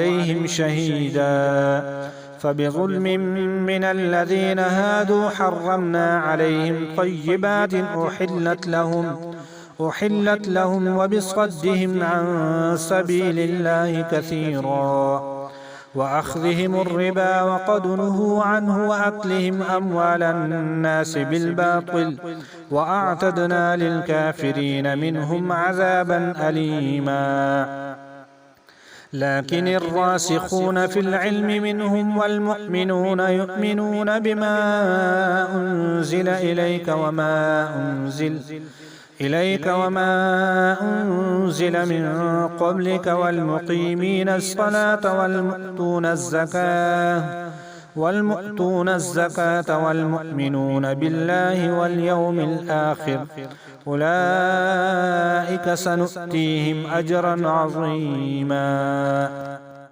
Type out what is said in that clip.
عليهم شهيدا فبظلم من الذين هادوا حرمنا عليهم طيبات أحلت لهم وبصدهم عن سبيل الله كثيرا وأخذهم الربا وقد نهوا عنه وأكلهم أموال الناس بالباطل وأعتدنا للكافرين منهم عذابا أليما لكن الراسخون في العلم منهم والمؤمنون يؤمنون بما أنزل إليك وما أنزل من قبلك والمقيمين الصلاة والمؤتون الزكاة والمؤمنون بالله واليوم الآخر أولئك سنؤتيهم أجرا عظيما.